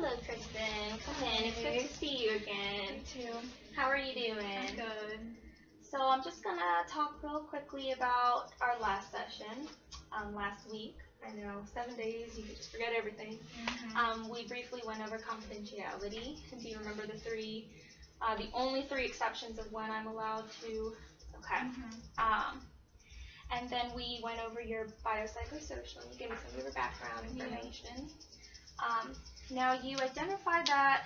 Hello, Kristen. Come in. It's good to see you again. Me too. How are you doing? I'm good. So I'm just going to talk real quickly about our last session, last week. I know, 7 days, you could just forget everything. We briefly went over confidentiality. Do you remember the only three exceptions of when I'm allowed to? Okay. And then we went over your biopsychosocial. You gave me some of your background information. Now you identified that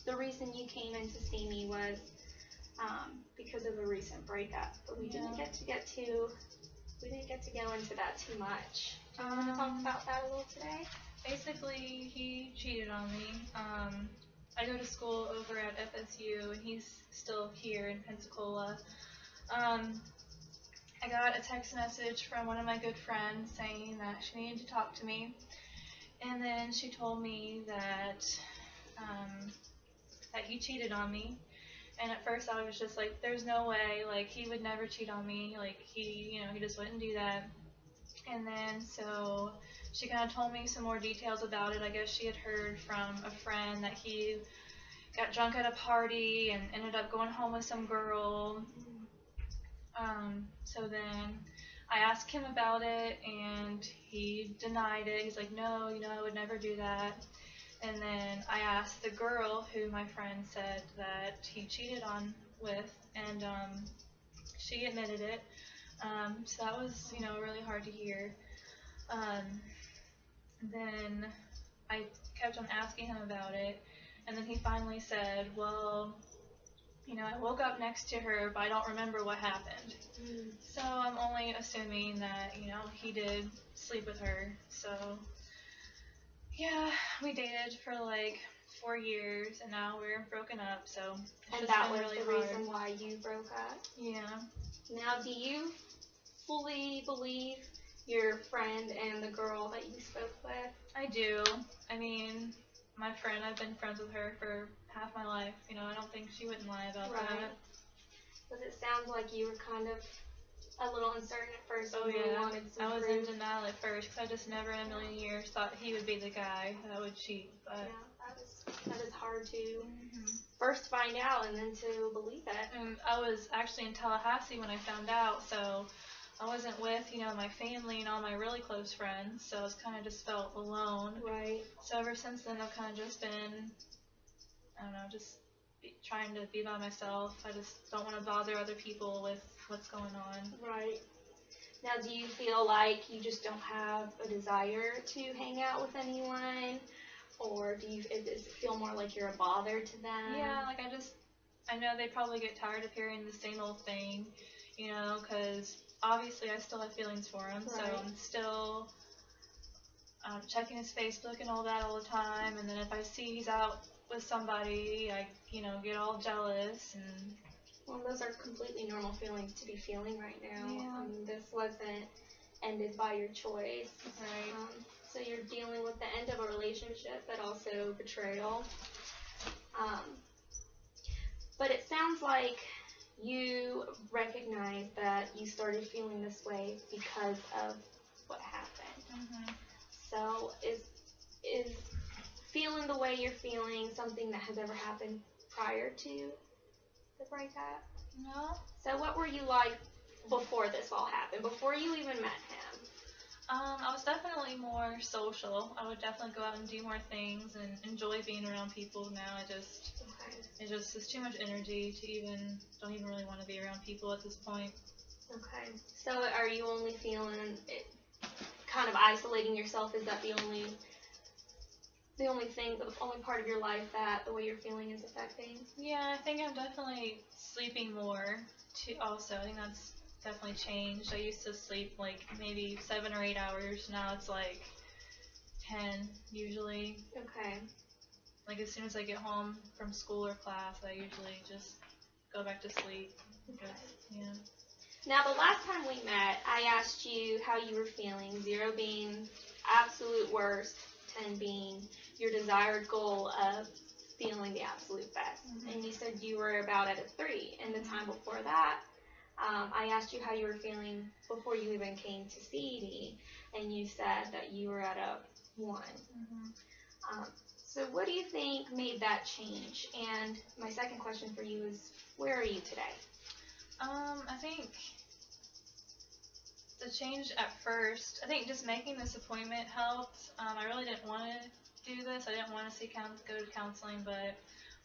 the reason you came in to see me was because of a recent breakup, but we didn't get to go into that too much. Do you want to talk about that a little today? Basically, he cheated on me. I go to school over at FSU, and he's still here in Pensacola. I got a text message from one of my good friends saying that she needed to talk to me, and then she told me that he cheated on me. And at first I was just like, there's no way, like, he would never cheat on me, like, he just wouldn't do that. And then so she kind of told me some more details about it. I guess she had heard from a friend that he got drunk at a party and ended up going home with some girl. So then I asked him about it, and he denied it. He's like, no, I would never do that. And then I asked the girl who my friend said that he cheated on with, and she admitted it. So that was, really hard to hear. Then I kept on asking him about it, and then he finally said, well, I woke up next to her, but I don't remember what happened. So I'm only assuming that, he did sleep with her. So, yeah, we dated for like 4 years, and now we're broken up, so it's and just that been was really the hard. reason why you broke up? Yeah. Now, do you fully believe your friend and the girl that you spoke with? I do. I mean, my friend, I've been friends with her for half my life. I don't think she wouldn't lie about that. Because it sounds like you were kind of a little uncertain at first. Oh, you yeah. wanted some I was proof. in denial at first, because I just never in a million years thought he would be the guy that would cheat. But Yeah, that is hard to first find out and then to believe it. And I was actually in Tallahassee when I found out, so I wasn't with, my family and all my really close friends, so I was kind of just felt alone. Right. So ever since then, I've kind of just been, I don't know, just trying to be by myself. I just don't want to bother other people with what's going on. Right. Now, do you feel like you just don't have a desire to hang out with anyone? Or does it feel more like you're a bother to them? Yeah, like I know they probably get tired of hearing the same old thing, because obviously I still have feelings for him, so I'm still checking his Facebook and all that all the time, and then if I see he's out with somebody, I, get all jealous. And well, those are completely normal feelings to be feeling right now. Yeah. This wasn't ended by your choice. Right. So you're dealing with the end of a relationship, but also betrayal. But it sounds like you recognize that you started feeling this way because of what happened. So is feeling the way you're feeling something that has ever happened prior to the breakup? No. So what were you like before this all happened, before you even met him? I was definitely more social. I would definitely go out and do more things and enjoy being around people. Now it's too much energy to don't even really want to be around people at this point. Okay. So are you only feeling it, kind of isolating yourself? Is that the only part of your life that the way you're feeling is affecting? Yeah, I think I'm definitely sleeping more too. Also, I think that's definitely changed. I used to sleep like maybe 7 or 8 hours. Now it's like 10 usually. Okay. Like as soon as I get home from school or class, I usually just go back to sleep. Okay. Yeah. Now, the last time we met, I asked you how you were feeling, 0 being absolute worst, 10 being your desired goal of feeling the absolute best. And you said you were about at a 3. And the time before that, I asked you how you were feeling before you even came to see me, and you said that you were at a 1. So what what do you think made that change? And my second question for you is, where are you today? I think the change at first, I think just making this appointment helped. I really didn't want to do this. I didn't want to go to counseling, but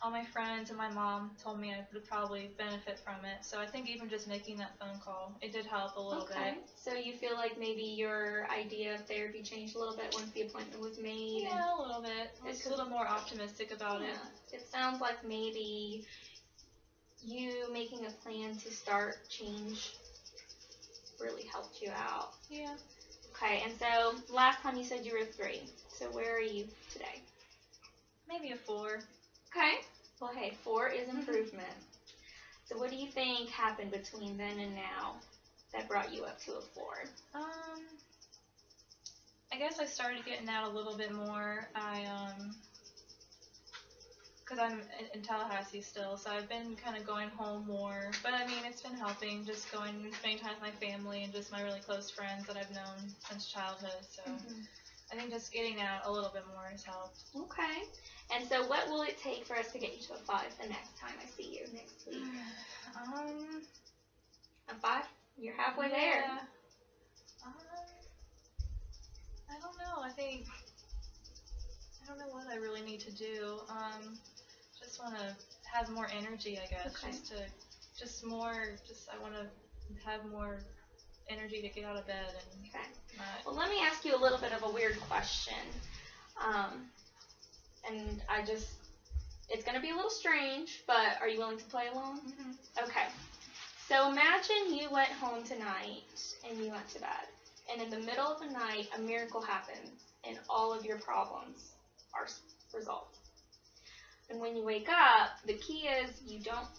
all my friends and my mom told me I would probably benefit from it. So I think even just making that phone call, it did help a little Okay. bit. So you feel like maybe your idea of therapy changed a little bit once the appointment was made? Yeah, a little bit. I was a little more optimistic about it. It sounds like maybe you making a plan to start change really helped you out. Yeah. Okay, and so last time you said you were 3. So where are you today? Maybe a 4. Okay. Well, hey, 4 is improvement. So what do you think happened between then and now that brought you up to a 4? I guess I started getting out a little bit more. Because I'm in Tallahassee still, so I've been kind of going home more. But I mean, it's been helping, just spending time with my family and just my really close friends that I've known since childhood. So I think just getting out a little bit more has helped. Okay. And so what will it take for us to get you to a 5 the next time I see you next week? A 5? You're halfway there. I don't know. I don't know what I really need to do. Just want to have more energy, I guess. Okay. I want to have more energy to get out of bed and Well, let me ask you a little bit of a weird question. And it's going to be a little strange, but are you willing to play along? Mm-hmm. Okay. So imagine you went home tonight and you went to bed. And in the middle of the night, a miracle happens and all of your problems are resolved. And when you wake up, the key is you don't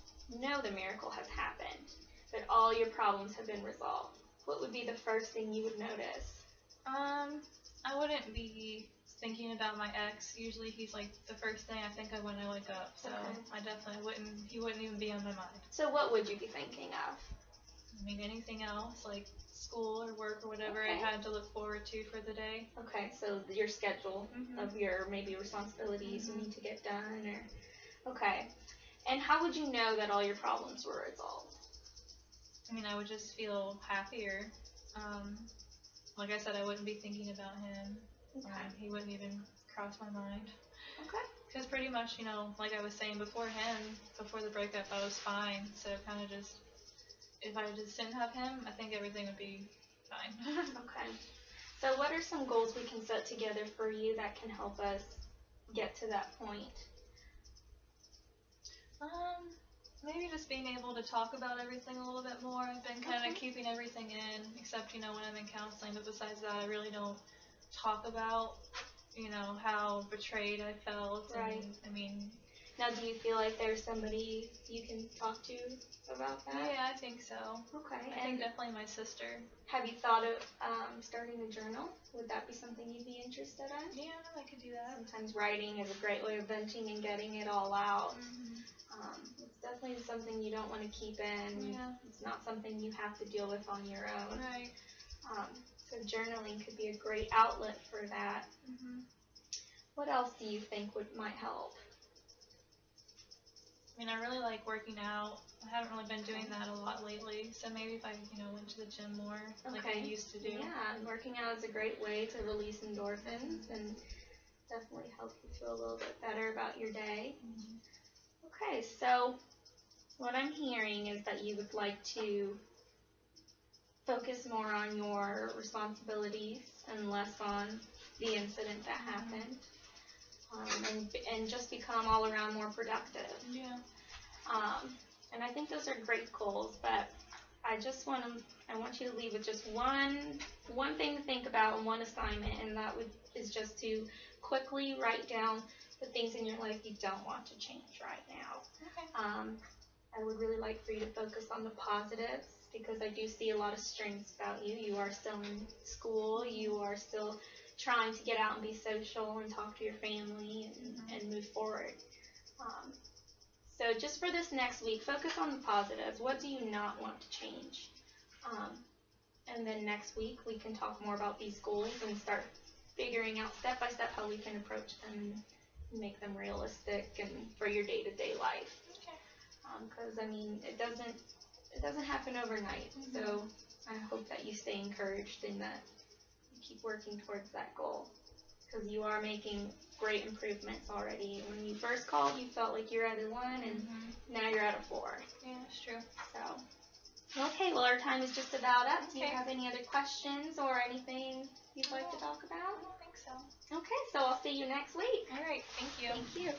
know the miracle has happened, but all your problems have been resolved. What would be the first thing you would notice? I wouldn't be thinking about my ex. Usually he's like the first thing I think of when I wake up. So I definitely he wouldn't even be on my mind. So what would you be thinking of? I mean, anything else, like school or work or whatever I had to look forward to for the day. Okay, so your schedule of your maybe responsibilities you need to get done, or okay. And how would you know that all your problems were resolved? I mean, I would just feel happier. Like I said, I wouldn't be thinking about him. Okay. He wouldn't even cross my mind. Okay. Because pretty much, like I was saying before the breakup, I was fine. So kind of just, if I just didn't have him, I think everything would be fine. Okay. So what are some goals we can set together for you that can help us get to that point? Maybe just being able to talk about everything a little bit more. I've been kind of keeping everything in, except, when I'm in counseling. But besides that, I really don't talk about, how betrayed I felt. Right. And, I mean... Now, do you feel like there's somebody you can talk to about that? Yeah, I think so. Okay. I think definitely my sister. Have you thought of starting a journal? Would that be something you'd be interested in? Yeah, I could do that. Sometimes writing is a great way of venting and getting it all out. It's definitely something you don't want to keep in. Yeah. It's not something you have to deal with on your own. Right. So journaling could be a great outlet for that. What else do you think might help? I mean, I really like working out. I haven't really been doing that a lot lately, so maybe if I, went to the gym more like I used to do. Yeah, working out is a great way to release endorphins and definitely help you feel a little bit better about your day. Okay, so what I'm hearing is that you would like to focus more on your responsibilities and less on the incident that happened, and just become all around more productive. Yeah. And I think those are great goals, but I want you to leave with just one thing to think about and one assignment, and that is just to quickly write down the things in your life you don't want to change right now. Okay. I would really like for you to focus on the positives, because I do see a lot of strengths about you. You are still in school. You are still trying to get out and be social and talk to your family and move forward. So just for this next week, focus on the positives. What do you not want to change? And then next week, we can talk more about these goals and start figuring out step by step how we can approach them make them realistic and for your day-to-day life. Okay. Because I mean, it doesn't happen overnight. So I hope that you stay encouraged and that you keep working towards that goal. Because you are making great improvements already. When you first called, you felt like you're at a 1, and now you're at a 4. Yeah, it's true. So, okay, well, our time is just about up. Do you Okay. have any other questions or anything you'd like to talk I about? don't think so. Okay, so I'll see you next week. All right. Thank you. Thank you.